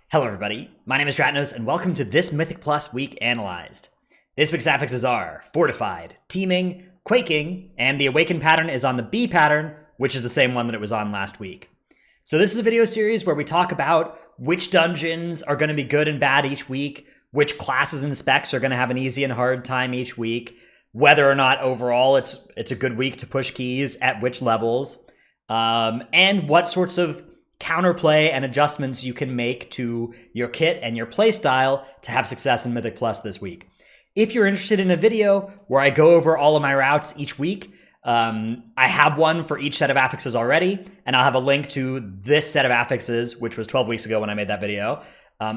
Hello everybody, my name is Dratnos and welcome to this Mythic Plus Week Analyzed. This week's affixes are Fortified, Teeming, Quaking, and the Awakened pattern is on the B pattern, which is the same one that it was on last week. So this is a video series where we talk about which dungeons are going to be good and bad each week, which classes and specs are going to have an easy and hard time each week, whether or not overall it's a good week to push keys at which levels, and what sorts of counterplay and adjustments you can make to your kit and your playstyle to have success in Mythic Plus this week. If you're interested in a video where I go over all of my routes each week, I have one for each set of affixes already, and I'll have a link to this set of affixes, which was 12 weeks ago when I made that video.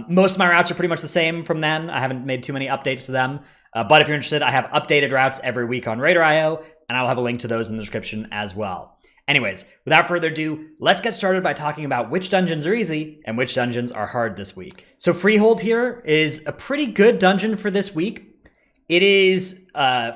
Most of my routes are pretty much the same from then. I haven't made too many updates to them, but if you're interested, I have updated routes every week on Raider.io, and I'll have a link to those in the description as well. Anyways, without further ado, let's get started by talking about which dungeons are easy and which dungeons are hard this week. So Freehold here is a pretty good dungeon for this week. It is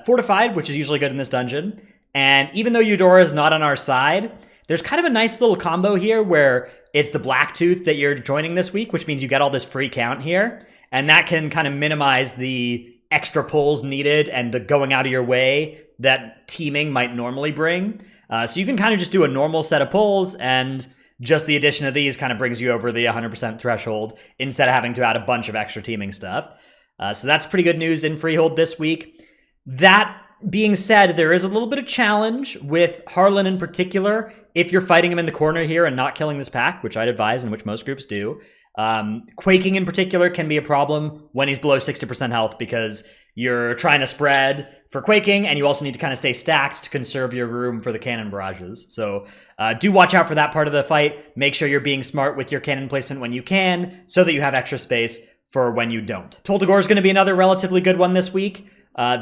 fortified, which is usually good in this dungeon. And even though Eudora is not on our side, there's kind of a nice little combo here where it's the Blacktooth that you're joining this week, which means you get all this free count here. And that can kind of minimize the extra pulls needed and the going out of your way that teaming might normally bring. So you can kind of just do a normal set of pulls, and just the addition of these kind of brings you over the 100% threshold instead of having to add a bunch of extra teaming stuff. So that's pretty good news in Freehold this week. That being said, there is a little bit of challenge with Harlan in particular. If you're fighting him in the corner here and not killing this pack, which I'd advise and which most groups do, Quaking in particular can be a problem when he's below 60% health because you're trying to spread for Quaking, and you also need to kind of stay stacked to conserve your room for the cannon barrages. So do watch out for that part of the fight. Make sure you're being smart with your cannon placement when you can, so that you have extra space for when you don't. Gore is going to be another relatively good one this week.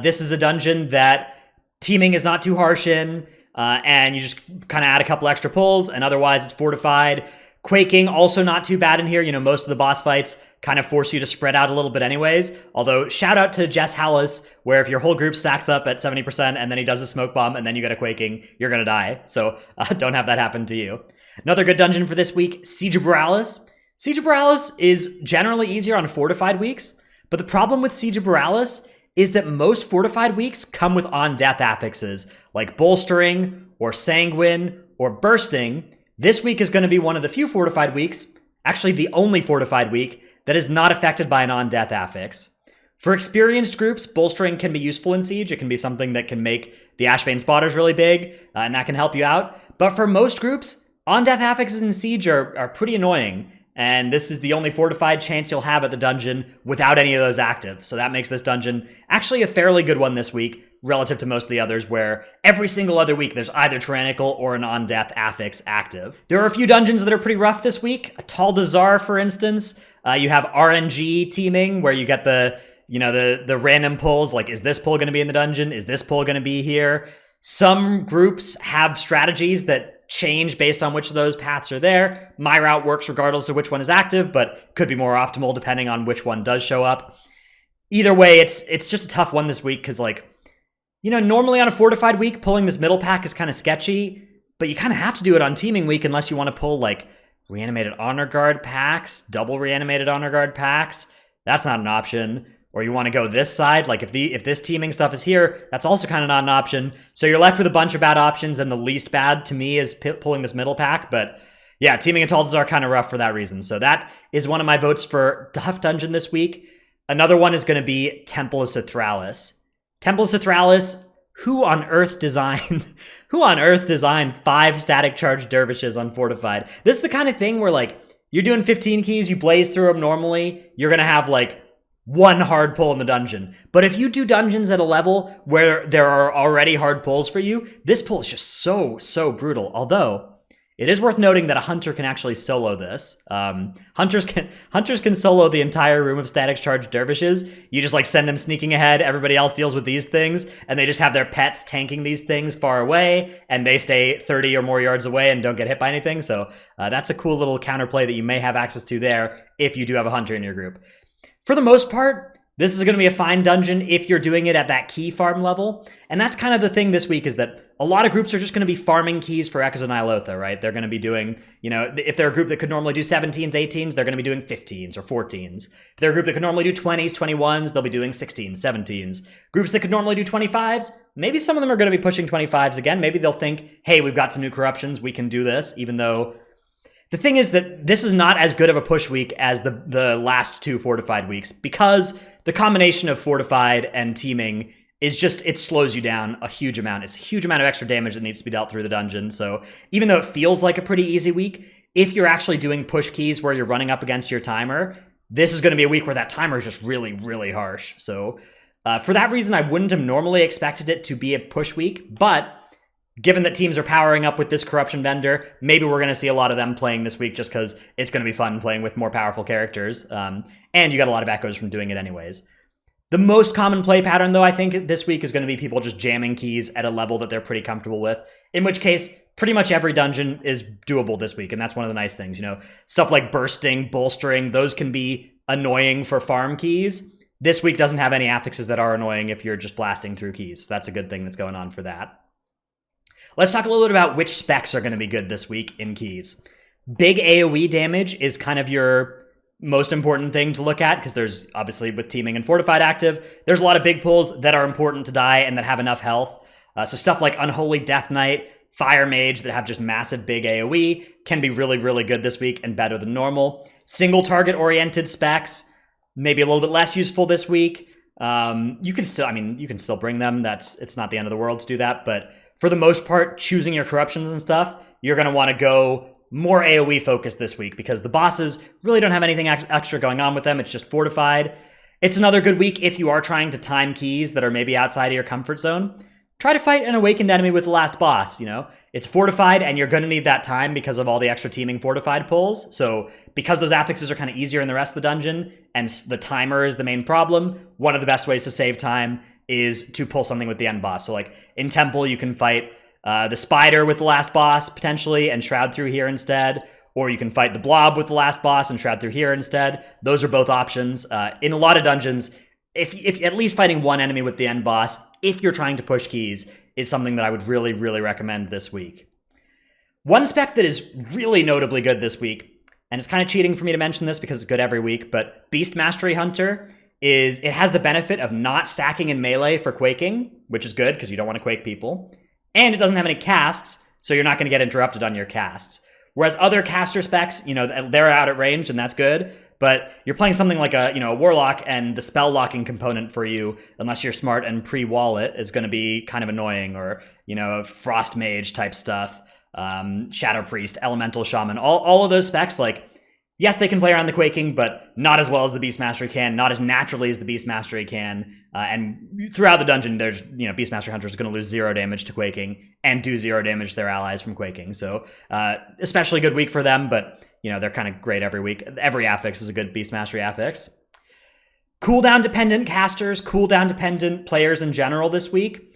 This is a dungeon that teaming is not too harsh in, and you just kind of add a couple extra pulls, and otherwise it's fortified. Quaking, also not too bad in here. You know, most of the boss fights kind of force you to spread out a little bit anyways. Although, shout out to Ciralis, where if your whole group stacks up at 70% and then he does a smoke bomb and then you get a Quaking, you're going to die. So don't have that happen to you. Another good dungeon for this week, Ciralis. Ciralis is generally easier on fortified weeks, but the problem with Ciralis is that most fortified weeks come with on-death affixes, like bolstering or sanguine or bursting. This week is going to be one of the few fortified weeks, actually the only fortified week, that is not affected by an on-death affix. For experienced groups, bolstering can be useful in Siege. It can be something that can make the Ashbane spotters really big, and that can help you out. But for most groups, on-death affixes in Siege are pretty annoying, and this is the only fortified chance you'll have at the dungeon without any of those active. So that makes this dungeon actually a fairly good one this week, relative to most of the others, where every single other week there's either tyrannical or an on-death affix active. There are a few dungeons that are pretty rough this week. Tal'Dazar, for instance. You have RNG teaming, where you get the random pulls, like, is this pull going to be in the dungeon? Is this pull going to be here? Some groups have strategies that change based on which of those paths are there. My route works regardless of which one is active, but could be more optimal depending on which one does show up. Either way, it's just a tough one this week, because, like, normally on a fortified week, pulling this middle pack is kind of sketchy, but you kind of have to do it on teaming week unless you want to pull, like, reanimated honor guard packs, double reanimated honor guard packs. That's not an option. Or you want to go this side, like if this teaming stuff is here, that's also kind of not an option. So you're left with a bunch of bad options, and the least bad to me is pulling this middle pack. But yeah, teaming and Tal'Dazar are kind of rough for that reason. So that is one of my votes for Tough Dungeon this week. Another one is going to be Temple of Ciralis. Temple of Ciralis, who on earth designed 5 static charge dervishes on fortified? This is the kind of thing where, like, you're doing 15 keys, you blaze through them normally, you're going to have, like, one hard pull in the dungeon. But if you do dungeons at a level where there are already hard pulls for you, this pull is just so brutal. Although, it is worth noting that a hunter can actually solo this. Hunters can solo the entire room of static charge dervishes. You just, like, send them sneaking ahead, everybody else deals with these things, and they just have their pets tanking these things far away, and they stay 30 or more yards away and don't get hit by anything. So that's a cool little counterplay that you may have access to there if you do have a hunter in your group. For the most part, this is going to be a fine dungeon if you're doing it at that key farm level. And that's kind of the thing this week, is that a lot of groups are just going to be farming keys for Echoes of Ny'alotha, right? They're going to be doing, if they're a group that could normally do 17s, 18s, they're going to be doing 15s or 14s. If they're a group that could normally do 20s, 21s, they'll be doing 16s, 17s. Groups that could normally do 25s, maybe some of them are going to be pushing 25s again. Maybe they'll think, hey, we've got some new corruptions, we can do this, even though the thing is that this is not as good of a push week as the last 2 fortified weeks, because the combination of fortified and teeming is just, it slows you down a huge amount. It's a huge amount of extra damage that needs to be dealt through the dungeon. So even though it feels like a pretty easy week, if you're actually doing push keys where you're running up against your timer, this is going to be a week where that timer is just really, really harsh. So for that reason, I wouldn't have normally expected it to be a push week, but given that teams are powering up with this corruption vendor, maybe we're going to see a lot of them playing this week just because it's going to be fun playing with more powerful characters. And you got a lot of echoes from doing it anyways. The most common play pattern, though, I think this week is going to be people just jamming keys at a level that they're pretty comfortable with, in which case pretty much every dungeon is doable this week. And that's one of the nice things, stuff like bursting, bolstering, those can be annoying for farm keys. This week doesn't have any affixes that are annoying if you're just blasting through keys. So that's a good thing that's going on for that. Let's talk a little bit about which specs are going to be good this week in keys. Big AoE damage is kind of your most important thing to look at, because there's obviously, with teaming and fortified active, there's a lot of big pulls that are important to die and that have enough health. So stuff like Unholy Death Knight, Fire Mage that have just massive big AoE can be really, really good this week and better than normal. Single target oriented specs, maybe a little bit less useful this week. You can still bring them. It's not the end of the world to do that, but for the most part, choosing your corruptions and stuff, you're going to want to go more AoE focused this week, because the bosses really don't have anything extra going on with them. It's just fortified. It's another good week if you are trying to time keys that are maybe outside of your comfort zone. Try to fight an awakened enemy with the last boss, It's fortified and you're going to need that time because of all the extra teaming fortified pulls. So because those affixes are kind of easier in the rest of the dungeon and the timer is the main problem, one of the best ways to save time is to pull something with the end boss. So like in Temple, you can fight the Spider with the last boss potentially and Shroud through here instead, or you can fight the Blob with the last boss and Shroud through here instead. Those are both options. In a lot of dungeons, if at least fighting one enemy with the end boss, if you're trying to push keys, is something that I would really, really recommend this week. One spec that is really notably good this week, and it's kind of cheating for me to mention this because it's good every week, but Beast Mastery Hunter it has the benefit of not stacking in melee for quaking, which is good because you don't want to quake people. And it doesn't have any casts, so you're not going to get interrupted on your casts. Whereas other caster specs, they're out at range and that's good, but you're playing something like a warlock, and the spell locking component for you, unless you're smart and pre-wall it, is going to be kind of annoying, or, frost mage type stuff, shadow priest, elemental shaman, all of those specs, like, yes, they can play around the quaking, but not as well as the Beast Mastery can, not as naturally as the Beast Mastery can. And throughout the dungeon, there's, Beast Mastery Hunter is going to lose 0 damage to quaking and do 0 damage to their allies from quaking. So especially good week for them, but, they're kind of great every week. Every affix is a good Beast Mastery affix. Cooldown dependent casters, cooldown dependent players in general this week.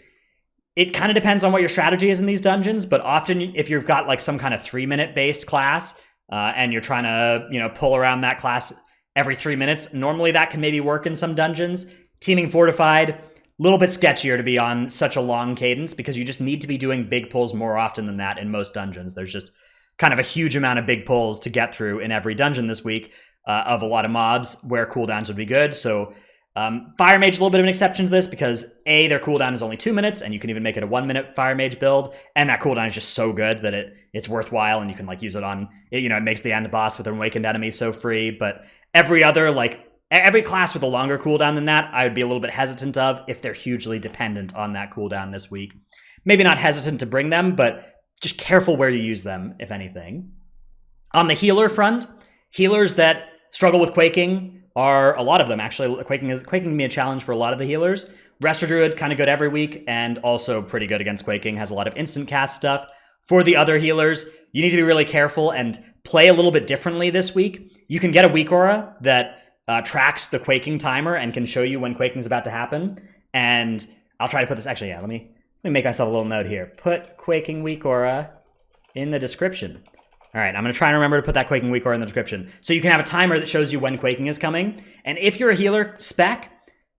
It kind of depends on what your strategy is in these dungeons, but often if you've got like some kind of 3-minute based class, and you're trying to, pull around that class every 3 minutes, normally that can maybe work in some dungeons. Teaming fortified, a little bit sketchier to be on such a long cadence, because you just need to be doing big pulls more often than that in most dungeons. There's just kind of a huge amount of big pulls to get through in every dungeon this week of a lot of mobs where cooldowns would be good. So Fire Mage is a little bit of an exception to this, because their cooldown is only 2 minutes, and you can even make it a 1-minute Fire Mage build, and that cooldown is just so good that it's worthwhile, and you can use it on, it makes the end boss with an awakened enemy so free. But every other, every class with a longer cooldown than that, I would be a little bit hesitant of if they're hugely dependent on that cooldown this week. Maybe not hesitant to bring them, but just careful where you use them, if anything. On the healer front, healers that struggle with quaking are a lot of them, actually. Quaking can be a challenge for a lot of the healers. Resto Druid, kind of good every week, and also pretty good against quaking, has a lot of instant cast stuff. For the other healers, you need to be really careful and play a little bit differently this week. You can get a weak aura that tracks the quaking timer and can show you when quaking is about to happen. And I'll try to put this, actually, let me make myself a little note here. Put quaking weak aura in the description. All right, I'm going to try and remember to put that Quaking Weak Aura in the description. So you can have a timer that shows you when Quaking is coming. And if you're a healer spec,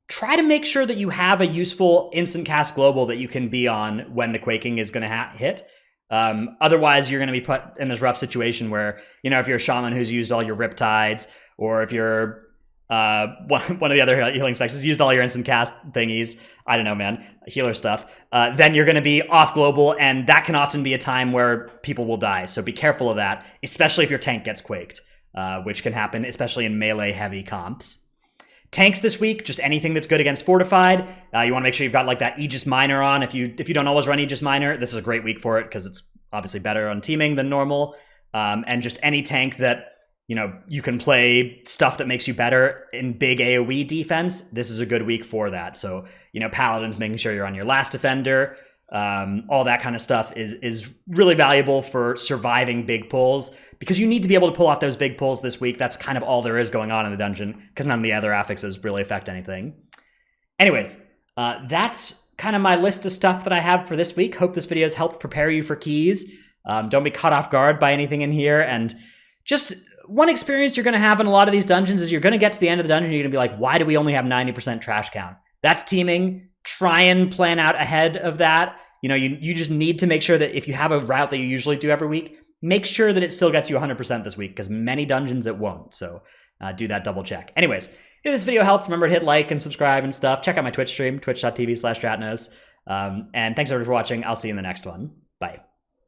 try to make sure that you have a useful instant cast global that you can be on when the Quaking is going to hit. Otherwise, you're going to be put in this rough situation where, if you're a shaman who's used all your Riptides, or if you're one of the other healing specs has used all your instant cast thingies, I don't know, man, healer stuff, then you're going to be off global, and that can often be a time where people will die. So be careful of that, especially if your tank gets quaked, which can happen, especially in melee-heavy comps. Tanks this week, just anything that's good against Fortified. You want to make sure you've got like that Aegis Minor on. If you don't always run Aegis Minor, this is a great week for it because it's obviously better on teaming than normal. And just any tank that, you can play stuff that makes you better in big AoE defense, this is a good week for that. So, Paladins, making sure you're on your last defender, all that kind of stuff is really valuable for surviving big pulls, because you need to be able to pull off those big pulls this week. That's kind of all there is going on in the dungeon, because none of the other affixes really affect anything. Anyways, that's kind of my list of stuff that I have for this week. Hope this video has helped prepare you for keys. Don't be caught off guard by anything in here, and just one experience you're going to have in a lot of these dungeons is you're going to get to the end of the dungeon, you're going to be like, why do we only have 90% trash count? That's teaming. Try and plan out ahead of that. You just need to make sure that if you have a route that you usually do every week, make sure that it still gets you 100% this week, because many dungeons it won't. So do that double check. Anyways, if this video helped, remember to hit like and subscribe and stuff. Check out my Twitch stream, twitch.tv/Stratnos. And thanks everybody for watching. I'll see you in the next one. Bye.